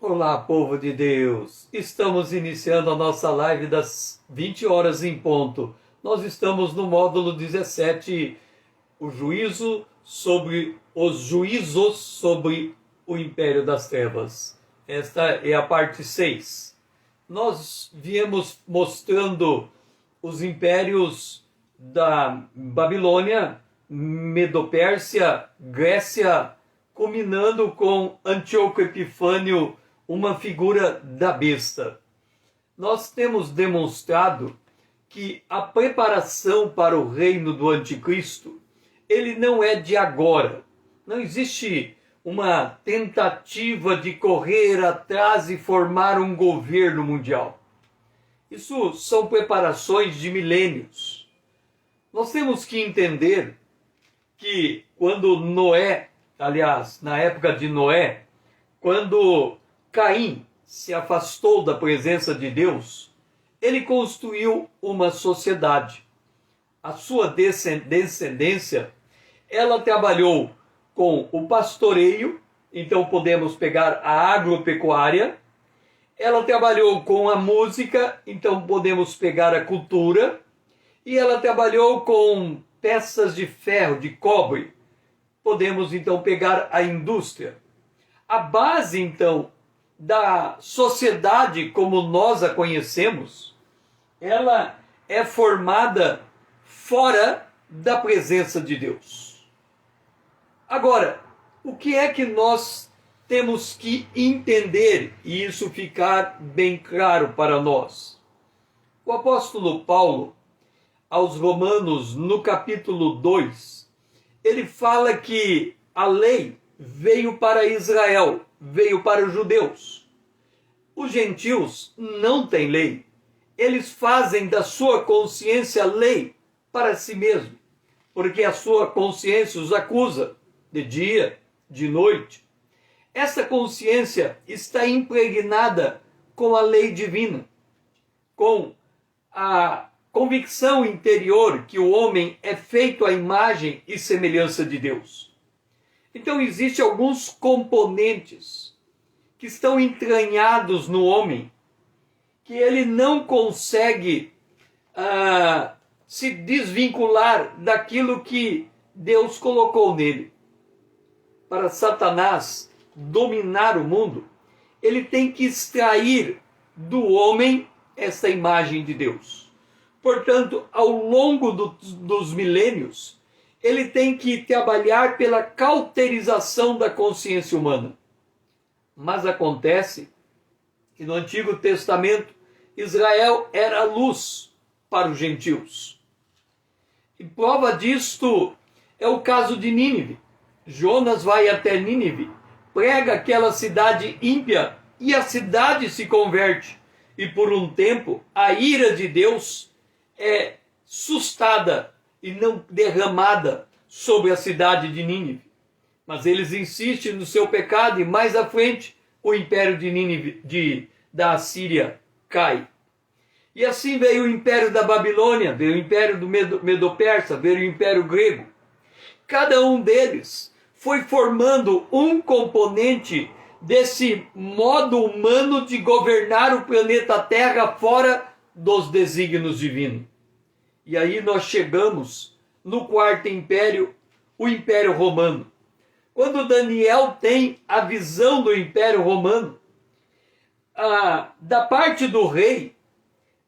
Olá, povo de Deus! Estamos iniciando a nossa live das 20 horas em ponto. Nós estamos no módulo 17, os juízos sobre o Império das Trevas. Esta é a parte 6. Nós viemos mostrando os impérios da Babilônia, Medo-Pérsia, Grécia, culminando com Antíoco Epifânio, uma figura da besta. Nós temos demonstrado que a preparação para o reino do anticristo, ele não é de agora. Não existe uma tentativa de correr atrás e formar um governo mundial. Isso são preparações de milênios. Nós temos que entender que quando Noé, aliás, na época de Noé, quando Caim se afastou da presença de Deus, ele construiu uma sociedade. A sua descendência, ela trabalhou com o pastoreio, então podemos pegar a agropecuária. Ela trabalhou com a música, então podemos pegar a cultura. E ela trabalhou com peças de ferro, de cobre. Podemos então pegar a indústria. A base então da sociedade como nós a conhecemos, ela é formada fora da presença de Deus. Agora, o que é que nós temos que entender e isso ficar bem claro para nós? O apóstolo Paulo, aos Romanos, no capítulo 2, ele fala que a lei veio para Israel, veio para os judeus. Os gentios não têm lei. Eles fazem da sua consciência lei para si mesmo, porque a sua consciência os acusa de dia, de noite. Essa consciência está impregnada com a lei divina, com a convicção interior que o homem é feito à imagem e semelhança de Deus. Então existem alguns componentes que estão entranhados no homem, que ele não consegue se desvincular daquilo que Deus colocou nele. Para Satanás dominar o mundo, ele tem que extrair do homem essa imagem de Deus. Portanto, ao longo dos milênios, ele tem que trabalhar pela cauterização da consciência humana. Mas acontece que no Antigo Testamento, Israel era luz para os gentios. E prova disto é o caso de Nínive. Jonas vai até Nínive, prega aquela cidade ímpia e a cidade se converte. E por um tempo, a ira de Deus é sustada e não derramada sobre a cidade de Nínive. Mas eles insistem no seu pecado e mais à frente o império de Nínive, da Assíria cai. E assim veio o império da Babilônia, veio o império do Medo-Persa, veio o império grego. Cada um deles foi formando um componente desse modo humano de governar o planeta Terra fora dos desígnios divinos. E aí nós chegamos no quarto império, o Império Romano. Quando Daniel tem a visão do Império Romano, da parte do rei,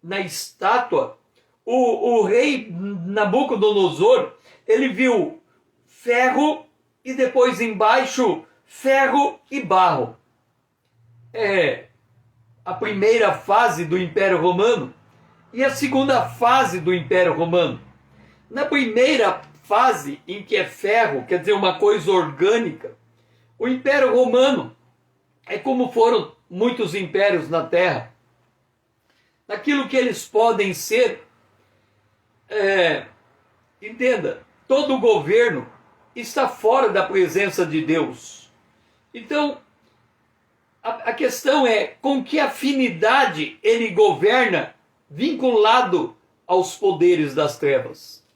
na estátua, o rei Nabucodonosor, ele viu ferro e depois embaixo ferro e barro. É a primeira fase do Império Romano e a segunda fase do Império Romano. Na primeira fase, em que é ferro, quer dizer, uma coisa orgânica, o Império Romano é como foram muitos impérios na Terra. Naquilo que eles podem ser, entenda, todo governo está fora da presença de Deus. Então, a questão é com que afinidade ele governa vinculado aos poderes das trevas.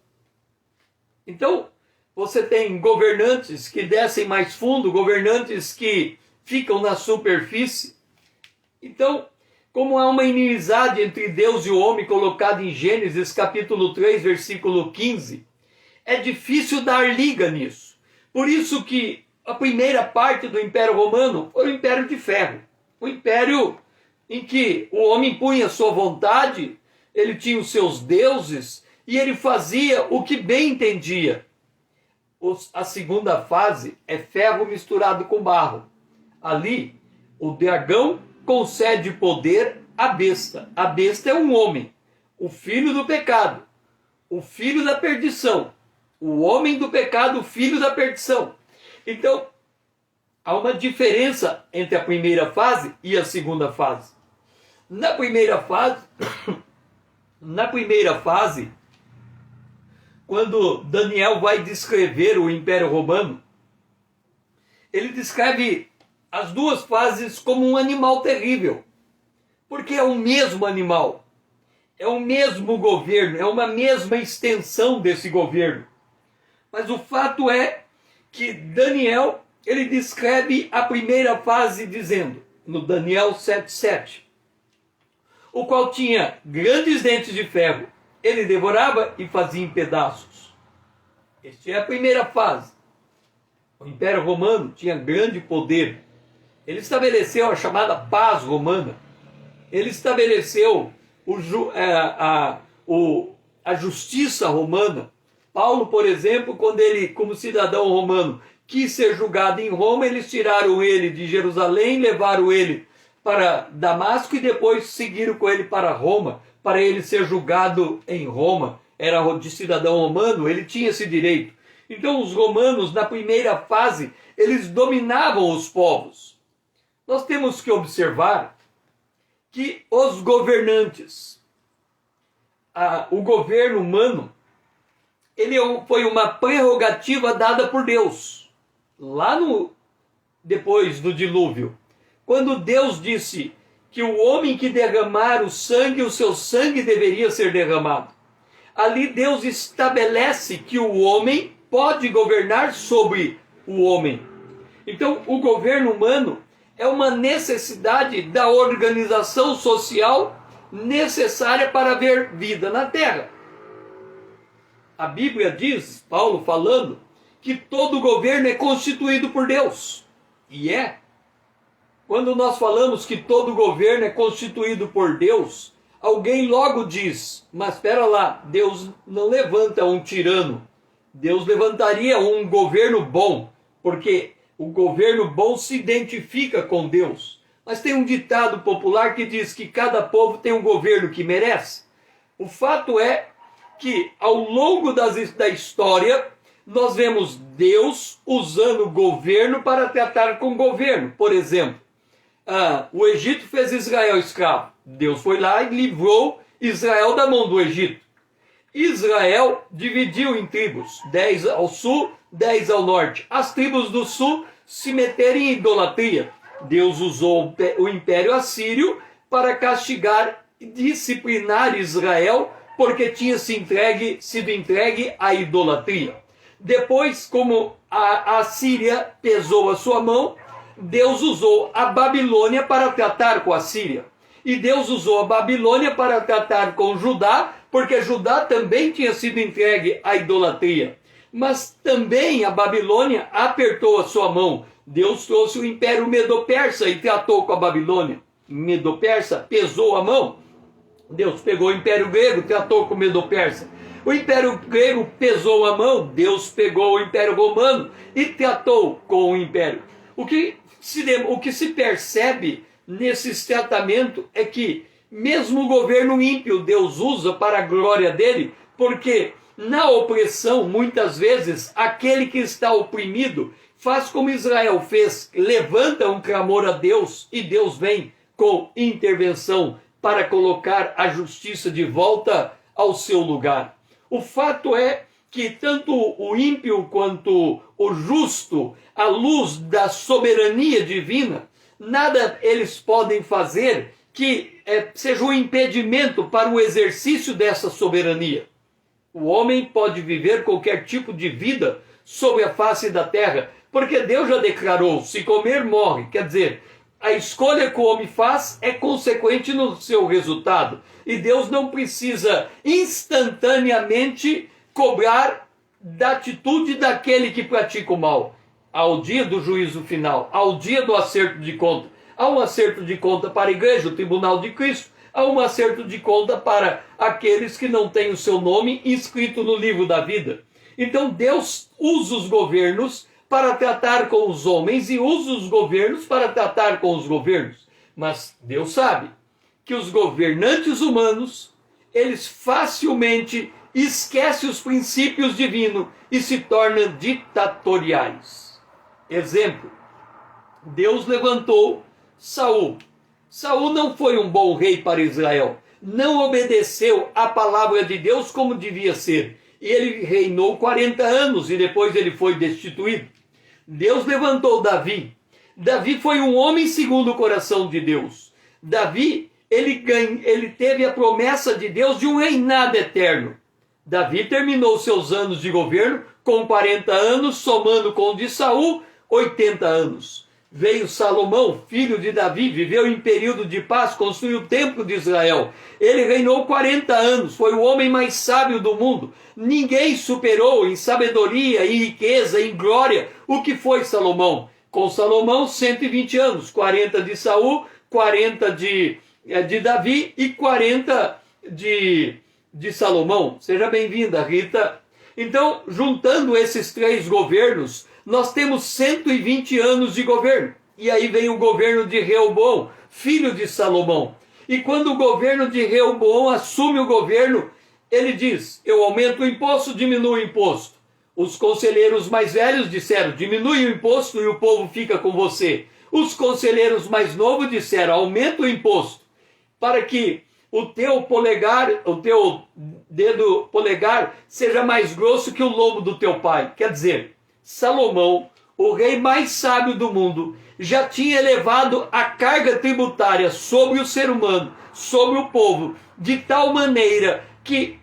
Então, você tem governantes que descem mais fundo, governantes que ficam na superfície, Então, como há uma inimizade entre Deus e o homem colocada em Gênesis capítulo 3, versículo 15, é difícil dar liga nisso. Por isso que a primeira parte do Império Romano foi o Império de Ferro. O Império em que o homem punha sua vontade, ele tinha os seus deuses e ele fazia o que bem entendia. A segunda fase é ferro misturado com barro. Ali, o dragão concede poder à besta. A besta é um homem, o filho do pecado, o filho da perdição. O homem do pecado, o filho da perdição. Então, há uma diferença entre a primeira fase e a segunda fase. Na primeira fase, quando Daniel vai descrever o Império Romano, ele descreve as duas fases como um animal terrível, porque é o mesmo animal, é o mesmo governo, é uma mesma extensão desse governo. Mas o fato é que Daniel, ele descreve a primeira fase dizendo, no Daniel 7:7, o qual tinha grandes dentes de ferro, ele devorava e fazia em pedaços. Esta é a primeira fase. O Império Romano tinha grande poder. Ele estabeleceu a chamada paz romana. Ele estabeleceu a justiça romana. Paulo, por exemplo, quando ele, como cidadão romano, quis ser julgado em Roma, eles tiraram ele de Jerusalém, levaram ele para Damasco e depois seguiram com ele para Roma, para ele ser julgado em Roma. Era de cidadão romano, ele tinha esse direito. Então os romanos, na primeira fase, eles dominavam os povos. Nós temos que observar que os governantes, o governo humano, ele foi uma prerrogativa dada por Deus. Depois do dilúvio, quando Deus disse que o homem que derramar o sangue, o seu sangue deveria ser derramado. Ali Deus estabelece que o homem pode governar sobre o homem. Então, o governo humano é uma necessidade da organização social necessária para haver vida na terra. A Bíblia diz, Paulo falando, que todo governo é constituído por Deus. E é. Quando nós falamos que todo governo é constituído por Deus, alguém logo diz, mas espera lá, Deus não levanta um tirano. Deus levantaria um governo bom, porque o governo bom se identifica com Deus. Mas tem um ditado popular que diz que cada povo tem um governo que merece. O fato é que ao longo da história, nós vemos Deus usando o governo para tratar com o governo. Por exemplo, o Egito fez Israel escravo. Deus foi lá e livrou Israel da mão do Egito. Israel dividiu em tribos, 10 ao sul, 10 ao norte. As tribos do sul se meteram em idolatria. Deus usou o Império Assírio para castigar e disciplinar Israel, porque tinha sido entregue à idolatria. Depois, como a Assíria pesou a sua mão, Deus usou a Babilônia para tratar com a Síria. E Deus usou a Babilônia para tratar com Judá, porque Judá também tinha sido entregue à idolatria. Mas também a Babilônia apertou a sua mão. Deus trouxe o Império Medo-Persa e tratou com a Babilônia. Medo-Persa pesou a mão. Deus pegou o Império Grego, tratou com o Medo-Persa. O Império Grego pesou a mão, Deus pegou o Império Romano e tratou com o Império. O que se percebe nesse tratamento é que mesmo o governo ímpio Deus usa para a glória dele, porque na opressão, muitas vezes, aquele que está oprimido faz como Israel fez, levanta um clamor a Deus e Deus vem com intervenção para colocar a justiça de volta ao seu lugar. O fato é que tanto o ímpio quanto o justo, à luz da soberania divina, nada eles podem fazer que seja um impedimento para o exercício dessa soberania. O homem pode viver qualquer tipo de vida sobre a face da terra, porque Deus já declarou, se comer, morre. Quer dizer, a escolha que o homem faz é consequente no seu resultado. E Deus não precisa instantaneamente cobrar da atitude daquele que pratica o mal. Ao dia do juízo final, ao dia do acerto de conta. Há um acerto de conta para a igreja, o tribunal de Cristo. Há um acerto de conta para aqueles que não têm o seu nome inscrito no livro da vida. Então Deus usa os governos para tratar com os homens e usa os governos para tratar com os governos. Mas Deus sabe que os governantes humanos, eles facilmente esquecem os princípios divinos e se tornam ditatoriais. Exemplo, Deus levantou Saul. Saul não foi um bom rei para Israel. Não obedeceu a palavra de Deus como devia ser. E ele reinou 40 anos e depois ele foi destituído. Deus levantou Davi. Davi foi um homem segundo o coração de Deus. Davi, ele teve a promessa de Deus de um reinado eterno. Davi terminou seus anos de governo com 40 anos, somando com o de Saul, 80 anos. Veio Salomão, filho de Davi, viveu em período de paz, construiu o templo de Israel. Ele reinou 40 anos, foi o homem mais sábio do mundo. Ninguém superou em sabedoria, em riqueza, em glória o que foi Salomão. Com Salomão, 120 anos, 40 de Saul, 40 de Davi e 40 de Salomão. Seja bem-vinda, Rita. Então, juntando esses três governos, nós temos 120 anos de governo. E aí vem o governo de Reoboão, filho de Salomão. E quando o governo de Reoboão assume o governo, ele diz, eu aumento o imposto, diminuo o imposto. Os conselheiros mais velhos disseram, diminui o imposto e o povo fica com você. Os conselheiros mais novos disseram, aumenta o imposto, para que o teu dedo polegar seja mais grosso que o lombo do teu pai. Quer dizer, Salomão, o rei mais sábio do mundo, já tinha elevado a carga tributária sobre o ser humano, sobre o povo, de tal maneira que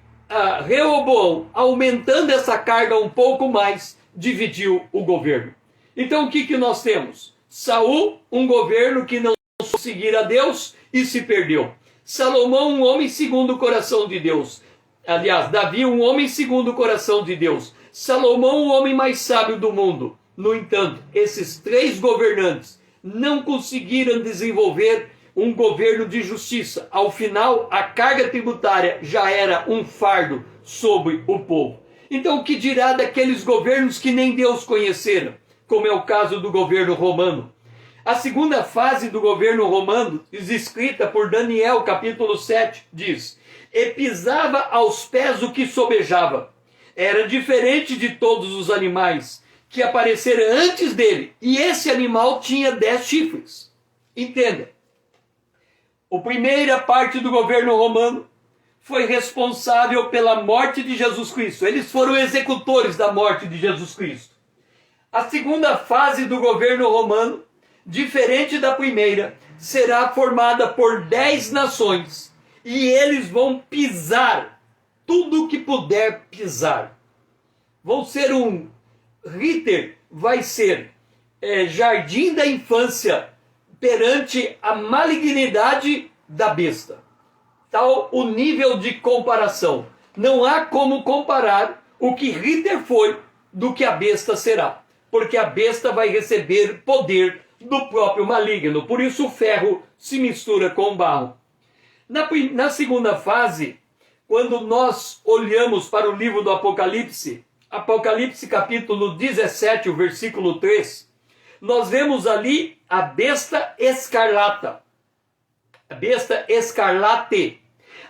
Reoboão, aumentando essa carga um pouco mais, dividiu o governo. Então o que nós temos? Saul, um governo que não seguir a Deus e se perdeu. Salomão, um homem segundo o coração de Deus. Aliás, Davi, um homem segundo o coração de Deus. Salomão, o homem mais sábio do mundo. No entanto, esses três governantes não conseguiram desenvolver um governo de justiça. Ao final, a carga tributária já era um fardo sobre o povo. Então, o que dirá daqueles governos que nem Deus conheceram, como é o caso do governo romano? A segunda fase do governo romano, escrita por Daniel, capítulo 7, diz: e pisava aos pés o que sobejava. Era diferente de todos os animais que apareceram antes dele. E esse animal tinha 10 chifres. Entenda. A primeira parte do governo romano foi responsável pela morte de Jesus Cristo. Eles foram executores da morte de Jesus Cristo. A segunda fase do governo romano, diferente da primeira, será formada por 10 nações. E eles vão pisar tudo que puder pisar. Vão ser Ritter vai ser jardim da infância perante a malignidade da besta. Tal o nível de comparação. Não há como comparar o que Ritter foi do que a besta será. Porque a besta vai receber poder do próprio maligno. Por isso o ferro se mistura com o barro. Na segunda fase, quando nós olhamos para o livro do Apocalipse, Apocalipse capítulo 17, o versículo 3, nós vemos ali a besta escarlata. A besta escarlate.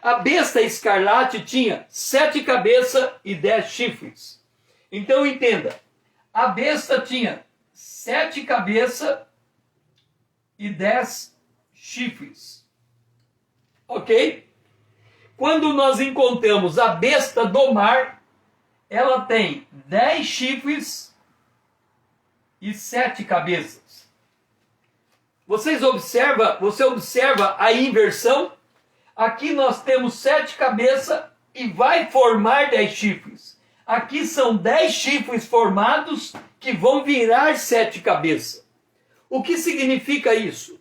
A besta escarlate tinha 7 cabeças e 10 chifres. Então entenda, a besta tinha 7 cabeças e 10 chifres. Ok? Quando nós encontramos a besta do mar, ela tem 10 chifres e 7 cabeças. Você observa a inversão? Aqui nós temos 7 cabeças e vai formar 10 chifres. Aqui são 10 chifres formados que vão virar 7 cabeças. O que significa isso?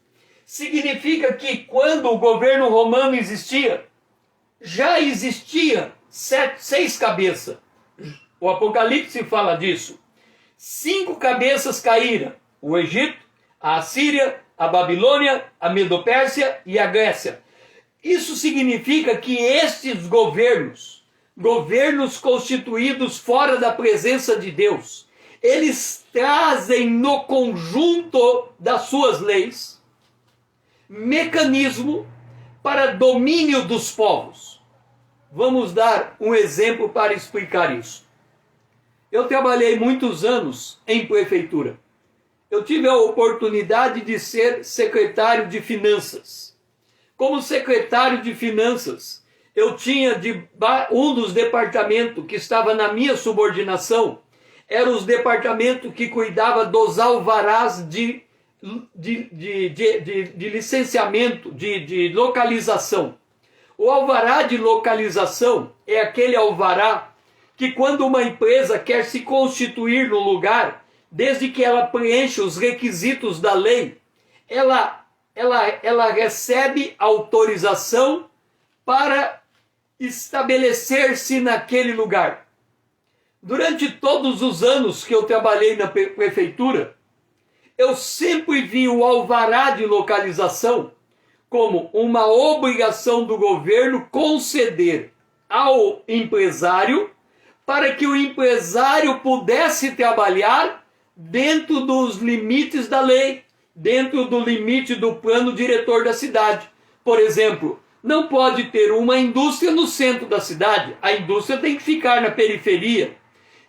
significa que quando o governo romano existia, já existia 6 cabeças. O Apocalipse fala disso. 5 cabeças caíram: o Egito, a Assíria, a Babilônia, a Medo-Pérsia e a Grécia. Isso significa que estes governos constituídos fora da presença de Deus, eles trazem no conjunto das suas leis mecanismo para domínio dos povos. Vamos dar um exemplo para explicar isso. Eu trabalhei muitos anos em prefeitura. Eu tive a oportunidade de ser secretário de finanças. Como secretário de finanças, eu tinha um dos departamentos que estava na minha subordinação, era os departamentos que cuidava dos alvarás de licenciamento, de localização. O alvará de localização é aquele alvará que quando uma empresa quer se constituir no lugar, desde que ela preencha os requisitos da lei, ela recebe autorização para estabelecer-se naquele lugar. Durante todos os anos que eu trabalhei na prefeitura, eu sempre vi o alvará de localização como uma obrigação do governo conceder ao empresário para que o empresário pudesse trabalhar dentro dos limites da lei, dentro do limite do plano diretor da cidade. Por exemplo, não pode ter uma indústria no centro da cidade, a indústria tem que ficar na periferia.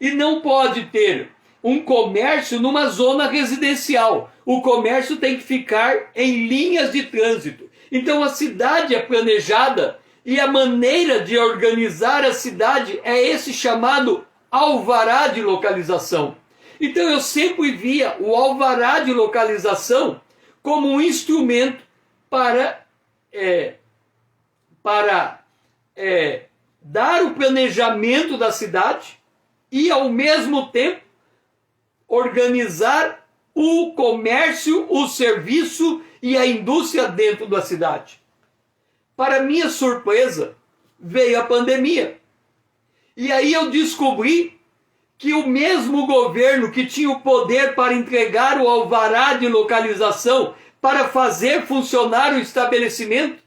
E não pode ter um comércio numa zona residencial, o comércio tem que ficar em linhas de trânsito. Então a cidade é planejada e a maneira de organizar a cidade é esse chamado alvará de localização. Então eu sempre via o alvará de localização como um instrumento para dar o planejamento da cidade e, ao mesmo tempo, organizar o comércio, o serviço e a indústria dentro da cidade. Para minha surpresa, veio a pandemia. E aí eu descobri que o mesmo governo que tinha o poder para entregar o alvará de localização para fazer funcionar o estabelecimento,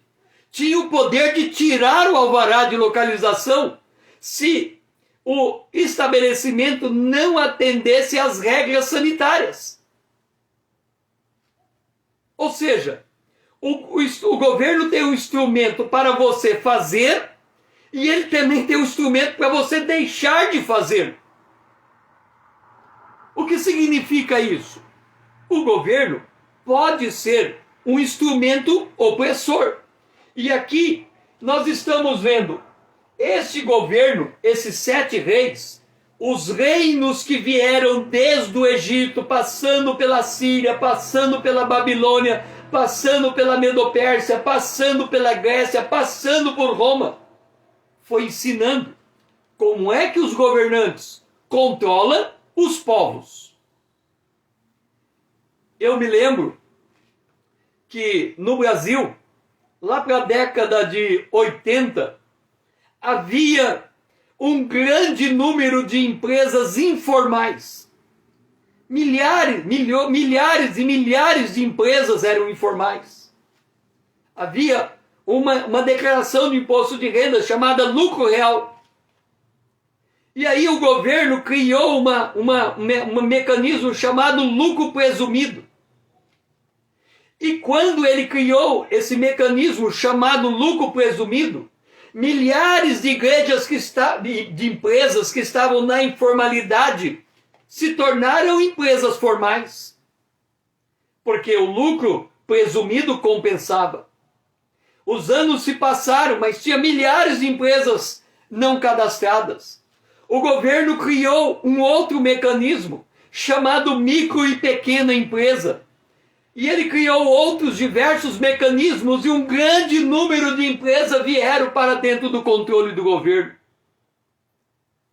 tinha o poder de tirar o alvará de localização se o estabelecimento não atendesse às regras sanitárias. Ou seja, o governo tem um instrumento para você fazer e ele também tem um instrumento para você deixar de fazer. O que significa isso? O governo pode ser um instrumento opressor. E aqui nós estamos vendo este governo, esses 7 reis, os reinos que vieram desde o Egito, passando pela Síria, passando pela Babilônia, passando pela Medo-Pérsia, passando pela Grécia, passando por Roma, foi ensinando como é que os governantes controlam os povos. Eu me lembro que no Brasil, lá para a década de 80, havia um grande número de empresas informais. Milhares e milhares de empresas eram informais. Havia uma declaração de imposto de renda chamada lucro real. E aí o governo criou um mecanismo chamado lucro presumido. E quando ele criou esse mecanismo chamado lucro presumido, milhares de igrejas de empresas que estavam na informalidade se tornaram empresas formais. Porque o lucro presumido compensava. Os anos se passaram, mas tinha milhares de empresas não cadastradas. O governo criou um outro mecanismo chamado micro e pequena empresa. E ele criou outros diversos mecanismos e um grande número de empresas vieram para dentro do controle do governo.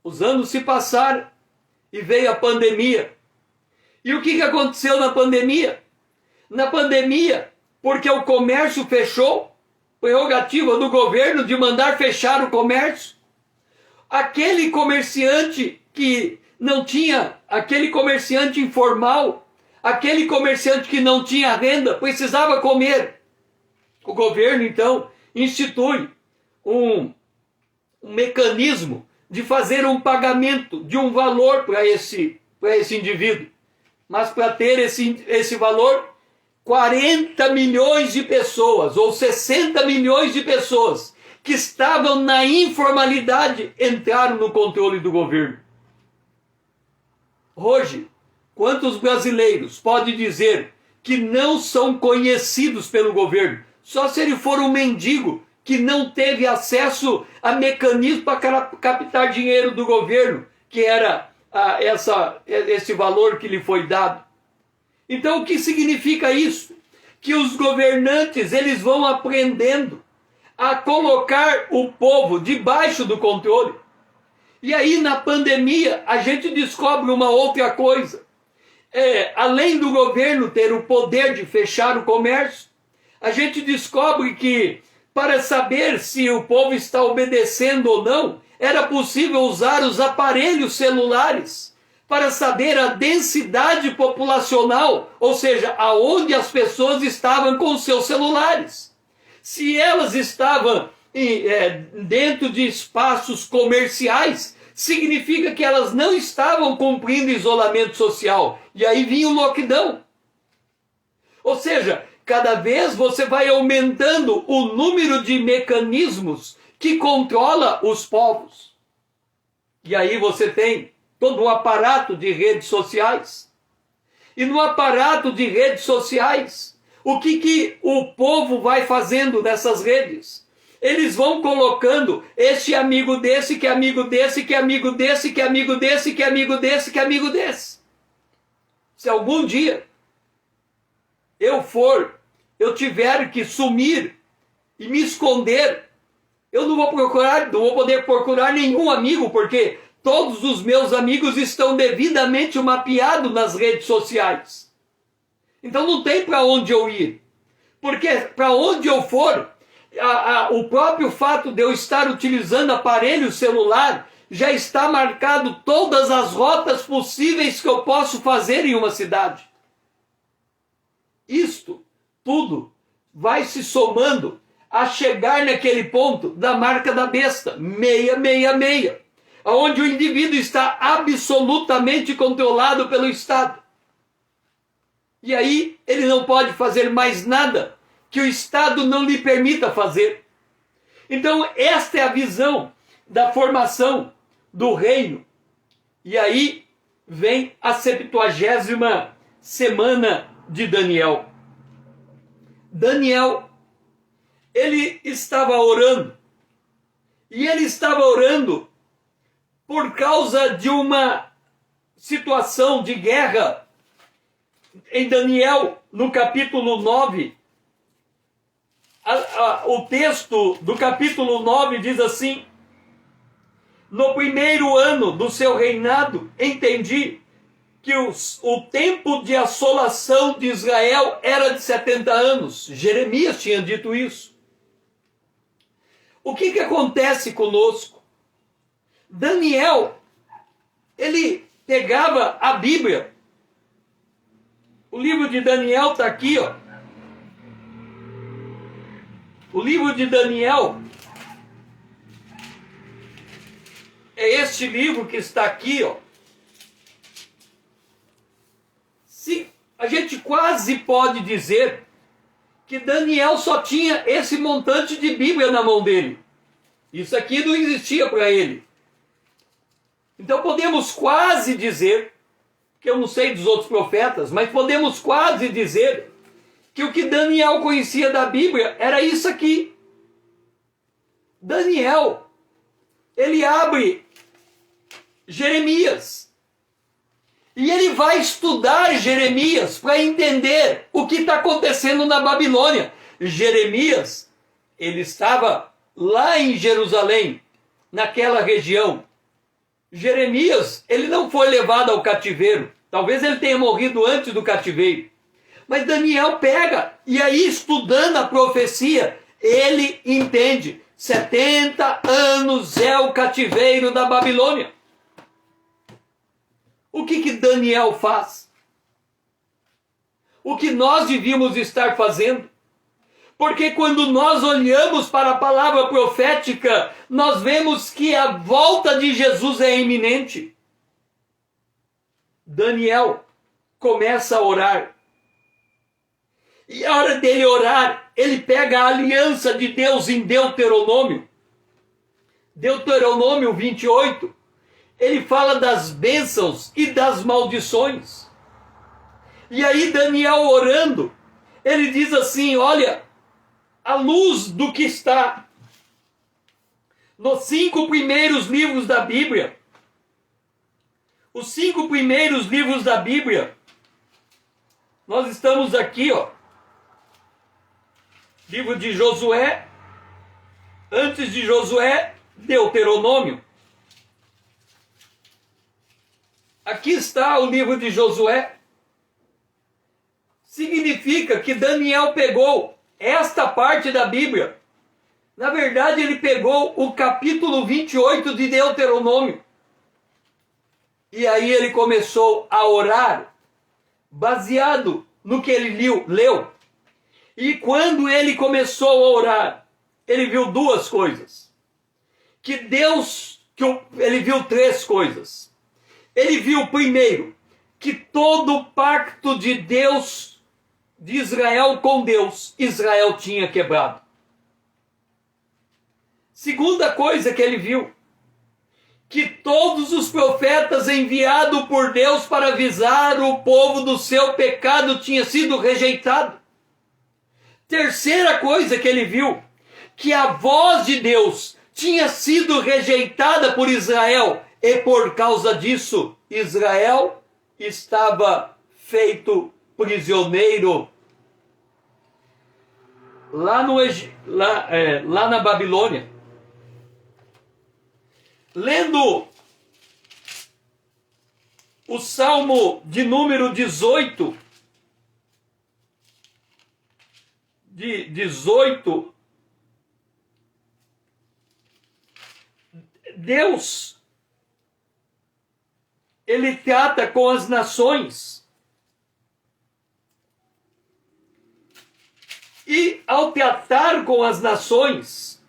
Os anos se passaram e veio a pandemia. E o que aconteceu na pandemia? Na pandemia, porque o comércio fechou, prerrogativa do governo de mandar fechar o comércio. Aquele comerciante que não tinha, aquele comerciante informal, aquele comerciante que não tinha renda, precisava comer. O governo, então, institui um mecanismo de fazer um pagamento de um valor para esse indivíduo. Mas para ter esse valor, 40 milhões de pessoas, ou 60 milhões de pessoas, que estavam na informalidade, entraram no controle do governo. Hoje, quantos brasileiros podem dizer que não são conhecidos pelo governo? Só se ele for um mendigo que não teve acesso a mecanismo para captar dinheiro do governo, que era esse valor que lhe foi dado. Então, o que significa isso? Que os governantes, eles vão aprendendo a colocar o povo debaixo do controle. E aí, na pandemia, a gente descobre uma outra coisa. Além do governo ter o poder de fechar o comércio, a gente descobre que, para saber se o povo está obedecendo ou não, era possível usar os aparelhos celulares para saber a densidade populacional, ou seja, aonde as pessoas estavam com seus celulares. Se elas estavam dentro de espaços comerciais, significa que elas não estavam cumprindo isolamento social. E aí vinha o lockdown. Ou seja, cada vez você vai aumentando o número de mecanismos que controla os povos. E aí você tem todo um aparato de redes sociais. E no aparato de redes sociais, o que o povo vai fazendo nessas redes? Eles vão colocando este amigo desse, que é amigo desse, que é amigo desse, que é amigo desse, que é amigo desse, que é amigo desse. Se algum dia eu tiver que sumir e me esconder, eu não vou poder procurar nenhum amigo, porque todos os meus amigos estão devidamente mapeados nas redes sociais. Então não tem para onde eu ir. Porque para onde eu for, o próprio fato de eu estar utilizando aparelho celular já está marcado todas as rotas possíveis que eu posso fazer em uma cidade. Isto tudo vai se somando a chegar naquele ponto da marca da besta, 666, onde o indivíduo está absolutamente controlado pelo Estado. E aí ele não pode fazer mais nada que o Estado não lhe permita fazer. Então esta é a visão da formação do reino. E aí vem a 70ª semana de Daniel. Daniel, ele estava orando. E ele estava orando por causa de uma situação de guerra. Em Daniel, no capítulo 9, o texto do capítulo 9 diz assim: no primeiro ano do seu reinado, entendi que o tempo de assolação de Israel era de 70 anos. Jeremias tinha dito isso. O que acontece conosco? Daniel, ele pegava a Bíblia. O livro de Daniel está aqui, ó. O livro de Daniel é este livro que está aqui, ó. A gente quase pode dizer que Daniel só tinha esse montante de Bíblia na mão dele. Isso aqui não existia para ele. Então podemos quase dizer, que eu não sei dos outros profetas, mas podemos quase dizer que o que Daniel conhecia da Bíblia era isso aqui. Daniel, ele abre Jeremias. E ele vai estudar Jeremias para entender o que está acontecendo na Babilônia. Jeremias, ele estava lá em Jerusalém, naquela região. Jeremias, ele não foi levado ao cativeiro. Talvez ele tenha morrido antes do cativeiro. Mas Daniel pega, e aí estudando a profecia, ele entende, 70 anos é o cativeiro da Babilônia. O que Daniel faz? O que nós devíamos estar fazendo? Porque quando nós olhamos para a palavra profética, nós vemos que a volta de Jesus é iminente. Daniel começa a orar. E a hora dele orar, ele pega a aliança de Deus em Deuteronômio. Deuteronômio 28. Ele fala das bênçãos e das maldições. E aí Daniel orando, ele diz assim, olha, à luz do que está nos 5 primeiros livros da Bíblia, os 5 primeiros livros da Bíblia, nós estamos aqui, ó, livro de Josué, antes de Josué, Deuteronômio. Aqui está o livro de Josué. Significa que Daniel pegou esta parte da Bíblia. Na verdade, ele pegou o capítulo 28 de Deuteronômio. E aí ele começou a orar, baseado no que ele leu. E quando ele começou a orar, ele viu 2 coisas. Ele viu 3 coisas. Ele viu, primeiro, que todo o pacto de Deus, de Israel com Deus, Israel tinha quebrado. Segunda coisa que ele viu, que todos os profetas enviados por Deus para avisar o povo do seu pecado tinha sido rejeitado. Terceira coisa que ele viu, que a voz de Deus tinha sido rejeitada por Israel, e por causa disso, Israel estava feito prisioneiro lá na Babilônia. Lendo o Salmo de número 18, Deus, ele trata com as nações. E ao tratar com as nações,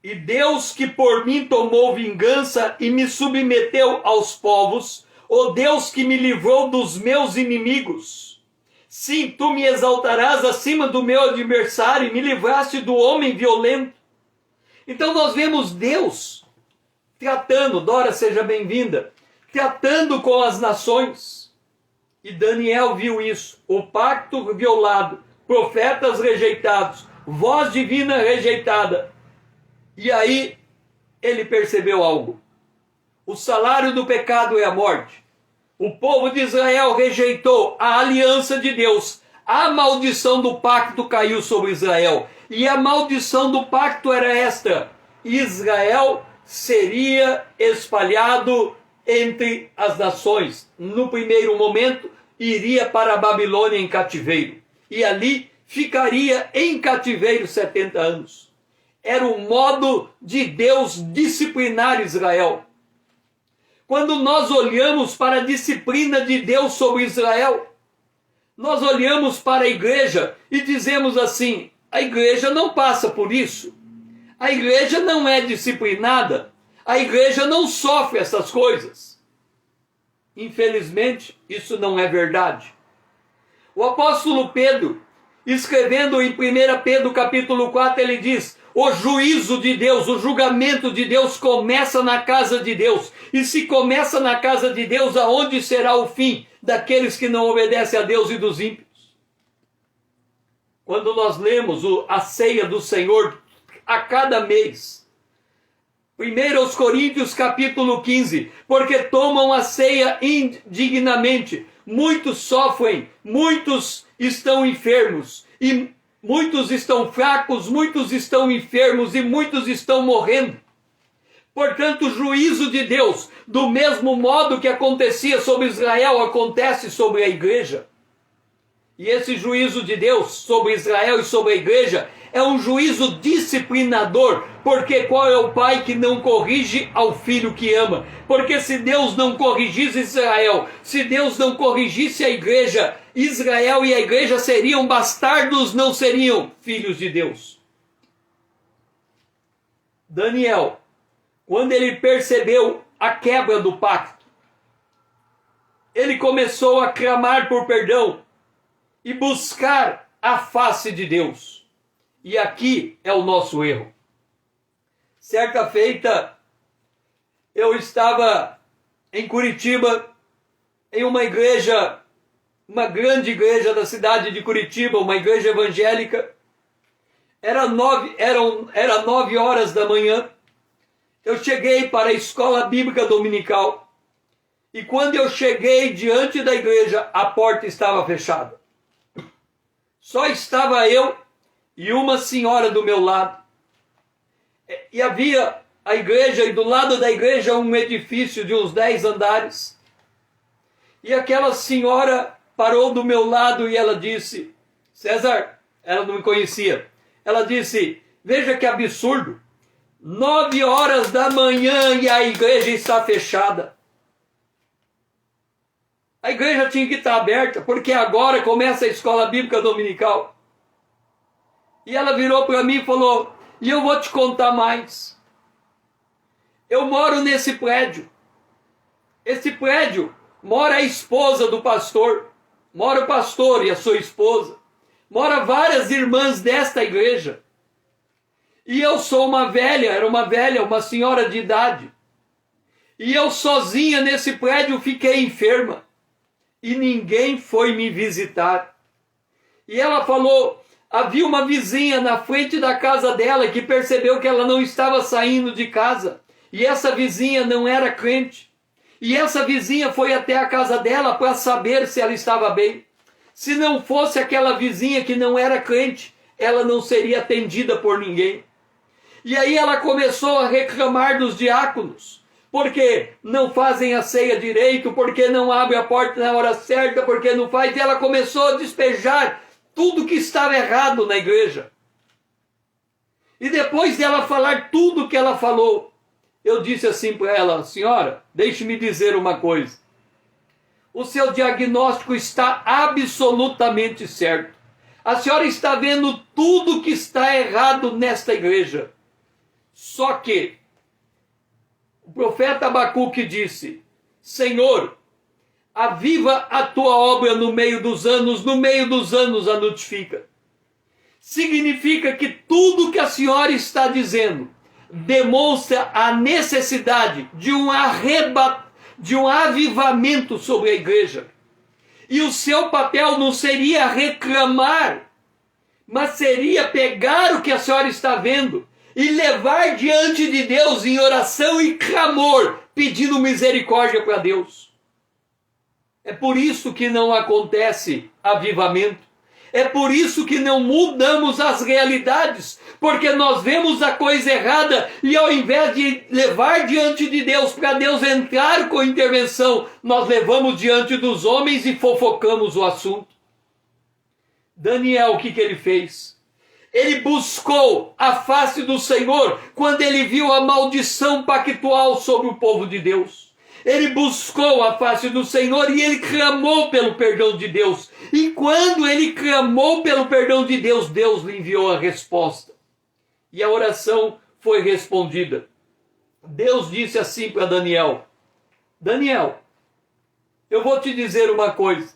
e Deus que por mim tomou vingança e me submeteu aos povos, o Deus que me livrou dos meus inimigos. Sim, tu me exaltarás acima do meu adversário e me livraste do homem violento. Então nós vemos Deus tratando, Dora, seja bem-vinda, tratando com as nações. E Daniel viu isso, o pacto violado, profetas rejeitados, voz divina rejeitada. E aí ele percebeu algo. O salário do pecado é a morte. O povo de Israel rejeitou a aliança de Deus. A maldição do pacto caiu sobre Israel. E a maldição do pacto era esta: Israel seria espalhado entre as nações. No primeiro momento, iria para a Babilônia em cativeiro. E ali ficaria em cativeiro 70 anos. Era o modo de Deus disciplinar Israel. Quando nós olhamos para a disciplina de Deus sobre Israel, nós olhamos para a igreja e dizemos assim: a igreja não passa por isso. A igreja não é disciplinada. A igreja não sofre essas coisas. Infelizmente, isso não é verdade. O apóstolo Pedro, escrevendo em 1 Pedro capítulo 4, ele diz: o juízo de Deus, o julgamento de Deus começa na casa de Deus. E se começa na casa de Deus, aonde será o fim daqueles que não obedecem a Deus e dos ímpios? Quando nós lemos a ceia do Senhor a cada mês, 1 Coríntios capítulo 15, porque tomam a ceia indignamente, muitos sofrem, muitos estão enfermos, e muitos estão fracos, muitos estão enfermos e muitos estão morrendo. Portanto, o juízo de Deus, do mesmo modo que acontecia sobre Israel, acontece sobre a igreja. E esse juízo de Deus sobre Israel e sobre a igreja é um juízo disciplinador, porque qual é o pai que não corrige ao filho que ama? Porque se Deus não corrigisse Israel, se Deus não corrigisse a igreja, Israel e a igreja seriam bastardos, não seriam filhos de Deus. Daniel, quando ele percebeu a quebra do pacto, ele começou a clamar por perdão e buscar a face de Deus. E aqui é o nosso erro. Certa feita, eu estava em Curitiba, em uma igreja, uma grande igreja da cidade de Curitiba, uma igreja evangélica. Era 9 horas da manhã. Eu cheguei para a escola bíblica dominical. E quando eu cheguei diante da igreja, a porta estava fechada. Só estava eu e uma senhora do meu lado. E havia a igreja, e do lado da igreja um edifício de uns 10 andares. E aquela senhora parou do meu lado e ela disse, César, ela não me conhecia, ela disse, veja que absurdo, 9 horas da manhã e a igreja está fechada. A igreja tinha que estar aberta, porque agora começa a escola bíblica dominical. E ela virou para mim e falou, e eu vou te contar mais. Eu moro nesse prédio. Esse prédio mora a esposa do pastor, mora o pastor e a sua esposa, mora várias irmãs desta igreja. E eu sou uma velha, uma senhora de idade. E eu sozinha nesse prédio fiquei enferma. E ninguém foi me visitar. E ela falou, havia uma vizinha na frente da casa dela que percebeu que ela não estava saindo de casa. E essa vizinha não era crente. E essa vizinha foi até a casa dela para saber se ela estava bem. Se não fosse aquela vizinha que não era crente, ela não seria atendida por ninguém. E aí ela começou a reclamar dos diáconos, porque não fazem a ceia direito, porque não abre a porta na hora certa, porque não faz. E ela começou a despejar tudo que estava errado na igreja. E depois dela falar tudo que ela falou, eu disse assim para ela, senhora, deixe-me dizer uma coisa. O seu diagnóstico está absolutamente certo. A senhora está vendo tudo que está errado nesta igreja. Só que o profeta Abacuque disse, Senhor, aviva a tua obra no meio dos anos a notifica. Significa que tudo que a senhora está dizendo demonstra a necessidade de um avivamento sobre a igreja. E o seu papel não seria reclamar, mas seria pegar o que a senhora está vendo e levar diante de Deus em oração e clamor, pedindo misericórdia para Deus. É por isso que não acontece avivamento. É por isso que não mudamos as realidades, porque nós vemos a coisa errada e ao invés de levar diante de Deus, para Deus entrar com intervenção, nós levamos diante dos homens e fofocamos o assunto. Daniel, o que ele fez? Ele buscou a face do Senhor quando ele viu a maldição pactual sobre o povo de Deus. Ele buscou a face do Senhor e ele clamou pelo perdão de Deus. E quando ele clamou pelo perdão de Deus, Deus lhe enviou a resposta. E a oração foi respondida. Deus disse assim para Daniel, Daniel, eu vou te dizer uma coisa.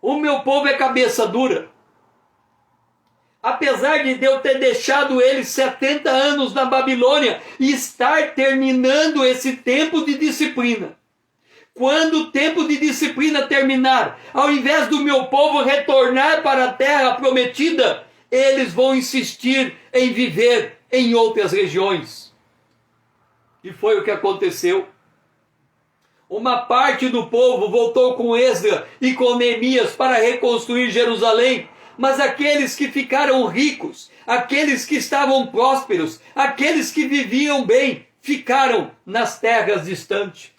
O meu povo é cabeça dura. Apesar de Deus ter deixado eles 70 anos na Babilônia e estar terminando esse tempo de disciplina. Quando o tempo de disciplina terminar, ao invés do meu povo retornar para a terra prometida, eles vão insistir em viver em outras regiões. E foi o que aconteceu. Uma parte do povo voltou com Esdras e com Neemias para reconstruir Jerusalém, mas aqueles que ficaram ricos, aqueles que estavam prósperos, aqueles que viviam bem, ficaram nas terras distantes.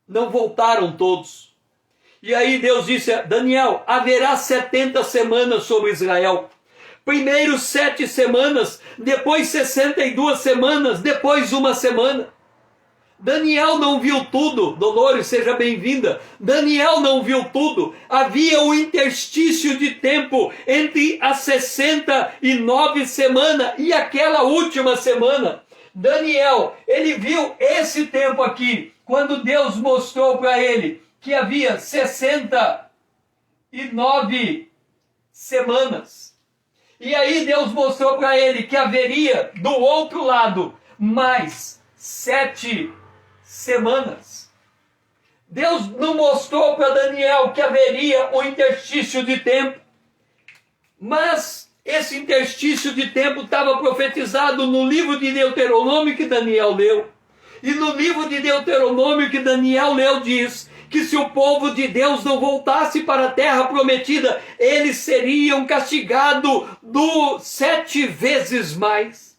Não voltaram todos. E aí Deus disse a Daniel, haverá 70 semanas sobre Israel. Primeiro 7 semanas, depois 62 semanas, depois 1 semana. Daniel não viu tudo. Dolores, seja bem-vinda. Daniel não viu tudo. Havia um interstício de tempo entre as 69 semanas e aquela última semana. Daniel, ele viu esse tempo aqui, quando Deus mostrou para ele que havia 69 semanas. E aí Deus mostrou para ele que haveria do outro lado mais 7 semanas. Deus não mostrou para Daniel que haveria um interstício de tempo, mas esse interstício de tempo estava profetizado no livro de Deuteronômio que Daniel leu. E no livro de Deuteronômio que Daniel leu diz que se o povo de Deus não voltasse para a terra prometida, eles seriam castigados 7 vezes mais.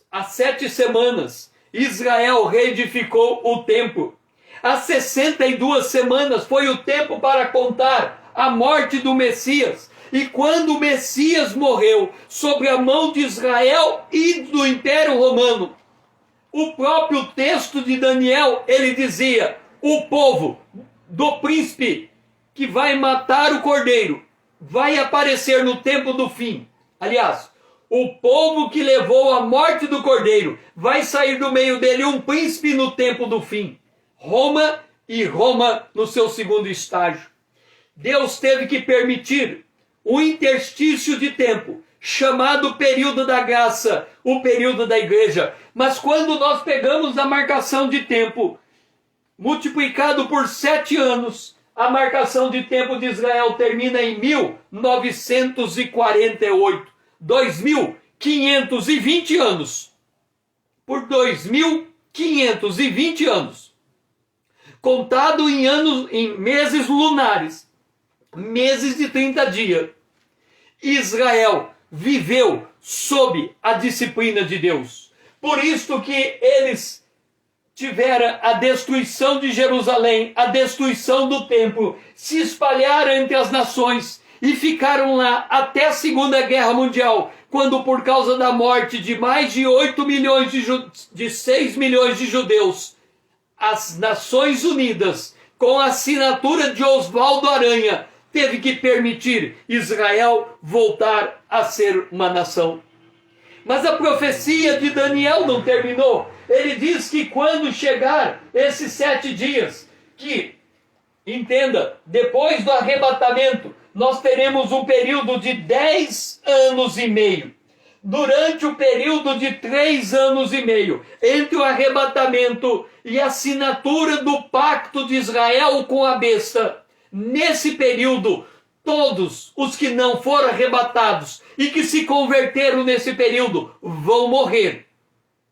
Há 7 semanas, Israel reedificou o templo. Há 62 semanas foi o tempo para contar a morte do Messias. E quando o Messias morreu sobre a mão de Israel e do Império Romano, o próprio texto de Daniel, ele dizia, o povo do príncipe que vai matar o cordeiro vai aparecer no tempo do fim. Aliás, o povo que levou a morte do cordeiro vai sair do meio dele um príncipe no tempo do fim. Roma e Roma no seu segundo estágio. Deus teve que permitir um interstício de tempo, chamado período da graça, o período da igreja. Mas quando nós pegamos a marcação de tempo, multiplicado por 7 anos, a marcação de tempo de Israel termina em 1948. 2.520 anos. Por 2.520 anos. Contado em anos, em meses lunares, meses de 30 dias, Israel viveu sob a disciplina de Deus. Por isso que eles tiveram a destruição de Jerusalém, a destruição do templo, se espalharam entre as nações e ficaram lá até a Segunda Guerra Mundial, quando por causa da morte de mais de 8 milhões de 6 milhões de judeus, as Nações Unidas, com a assinatura de Oswaldo Aranha, teve que permitir Israel voltar a ser uma nação. Mas a profecia de Daniel não terminou. Ele diz que quando chegar esses 7 dias, que, entenda, depois do arrebatamento, nós teremos um período de 10 anos e meio. Durante o período de 3 anos e meio, entre o arrebatamento e a assinatura do pacto de Israel com a besta, nesse período, todos os que não foram arrebatados e que se converteram nesse período vão morrer,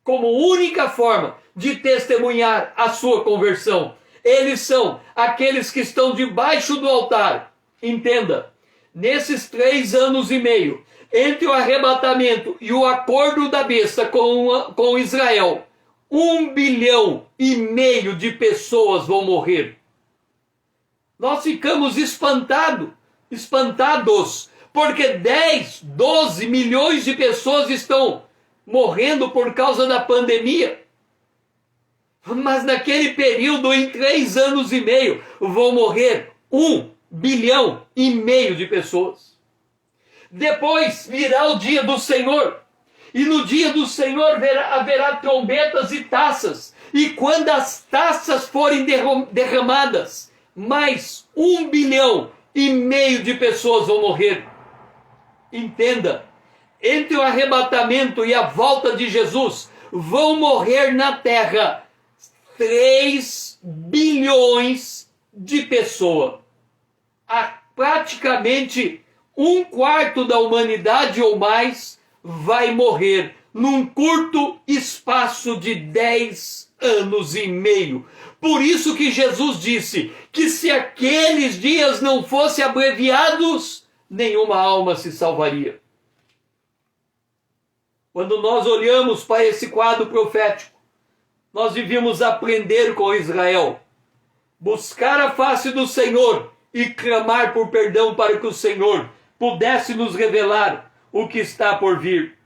como única forma de testemunhar a sua conversão. Eles são aqueles que estão debaixo do altar. Entenda, nesses 3 anos e meio, entre o arrebatamento e o acordo da besta com Israel, 1,5 bilhão de pessoas vão morrer. Nós ficamos espantados, porque 10, 12 milhões de pessoas estão morrendo por causa da pandemia. Mas naquele período, em 3 anos e meio, vão morrer 1,5 bilhão de pessoas. Depois virá o dia do Senhor. E no dia do Senhor haverá trombetas e taças. E quando as taças forem derramadas, mais 1,5 bilhão de pessoas vão morrer. Entenda, entre o arrebatamento e a volta de Jesus, vão morrer na terra 3 bilhões de pessoas. Praticamente 1/4 da humanidade ou mais vai morrer num curto espaço de 10 anos e meio. Por isso que Jesus disse que se aqueles dias não fossem abreviados, nenhuma alma se salvaria. Quando nós olhamos para esse quadro profético, nós devíamos aprender com Israel, buscar a face do Senhor e clamar por perdão para que o Senhor pudesse nos revelar o que está por vir.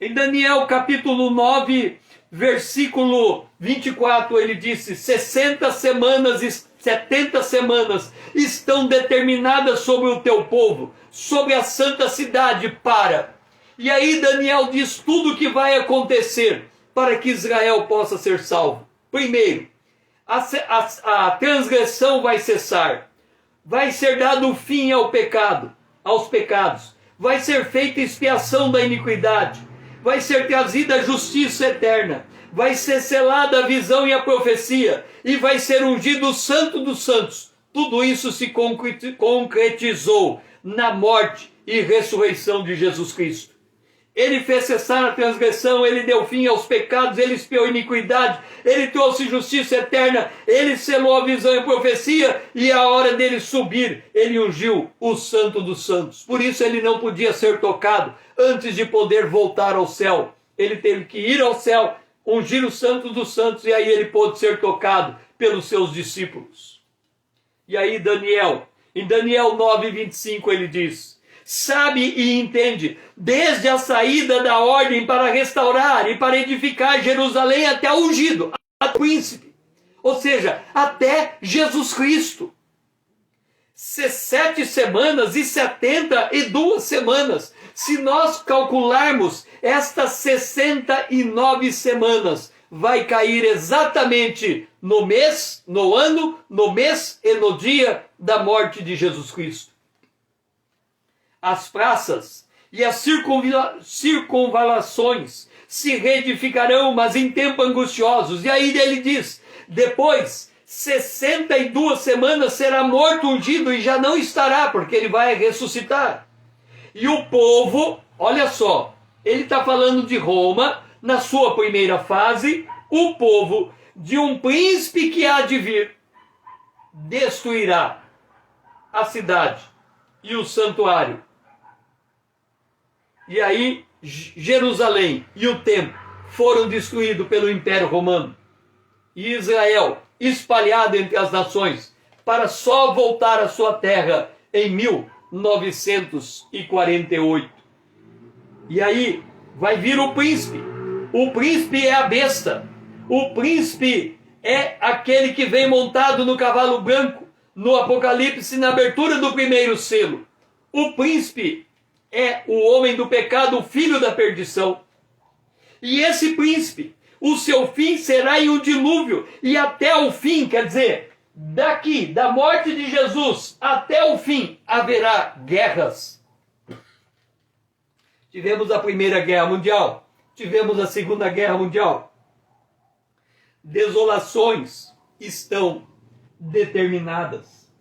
Em Daniel capítulo 9, versículo 24, ele disse: 60 semanas e 70 semanas estão determinadas sobre o teu povo, sobre a santa cidade, para. E aí Daniel diz tudo o que vai acontecer para que Israel possa ser salvo. Primeiro, a transgressão vai cessar, vai ser dado fim ao pecado, aos pecados, vai ser feita expiação da iniquidade, vai ser trazida a justiça eterna, vai ser selada a visão e a profecia, e vai ser ungido o Santo dos Santos. Tudo isso se concretizou na morte e ressurreição de Jesus Cristo. Ele fez cessar a transgressão, ele deu fim aos pecados, ele expiou a iniquidade, ele trouxe justiça eterna, ele selou a visão e a profecia, e a hora dele subir, ele ungiu o Santo dos Santos. Por isso ele não podia ser tocado antes de poder voltar ao céu. Ele teve que ir ao céu, ungir o Santo dos Santos, e aí ele pôde ser tocado pelos seus discípulos. E aí em Daniel 9:25 ele diz: sabe e entende, desde a saída da ordem para restaurar e para edificar Jerusalém até o ungido, até o príncipe, ou seja, até Jesus Cristo. 7 semanas e 72 semanas. Se nós calcularmos estas 69 semanas, vai cair exatamente no mês, no ano, no mês e no dia da morte de Jesus Cristo. As praças e as circunvalações se reedificarão, mas em tempo angustiosos. E aí ele diz: depois 62 semanas será morto, ungido, e já não estará, porque ele vai ressuscitar. E o povo, olha só, ele está falando de Roma, na sua primeira fase, o povo de um príncipe que há de vir, destruirá a cidade e o santuário. E aí Jerusalém e o templo foram destruídos pelo Império Romano. E Israel espalhado entre as nações, para só voltar à sua terra em 1948. E aí vai vir o príncipe. O príncipe é a besta. O príncipe é aquele que vem montado no cavalo branco, no Apocalipse, na abertura do primeiro selo. O príncipe é o homem do pecado, o filho da perdição. E esse príncipe, o seu fim será em um dilúvio, e até o fim, quer dizer, daqui, da morte de Jesus até o fim, haverá guerras. Tivemos a Primeira Guerra Mundial, tivemos a Segunda Guerra Mundial. Desolações estão determinadas.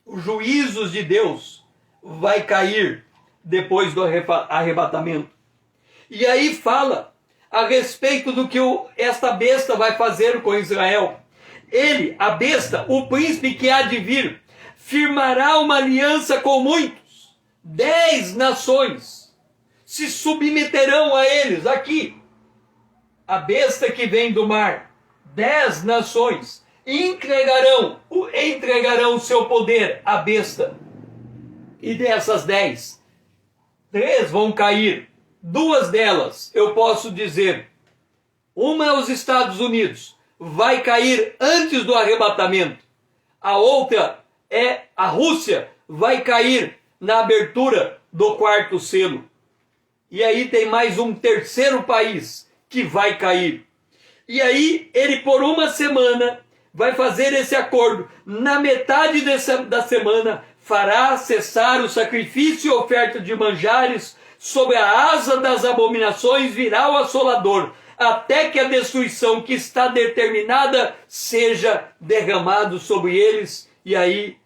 Os juízos de Deus vai cair depois do arrebatamento. E aí fala a respeito do que esta besta vai fazer com Israel. Ele, a besta, o príncipe que há de vir, firmará uma aliança com muitos. 10 nações se submeterão a eles. Aqui, a besta que vem do mar, 10 nações entregarão o seu poder à besta. E dessas 10, 3 vão cair. 2 delas, eu posso dizer, uma é os Estados Unidos, vai cair antes do arrebatamento. A outra é a Rússia, vai cair na abertura do 4º selo. E aí tem mais um terceiro país que vai cair. E aí ele por uma semana vai fazer esse acordo. Na metade da semana fará cessar o sacrifício e oferta de manjares. Sobre a asa das abominações virá o assolador, até que a destruição que está determinada seja derramado sobre eles, e aí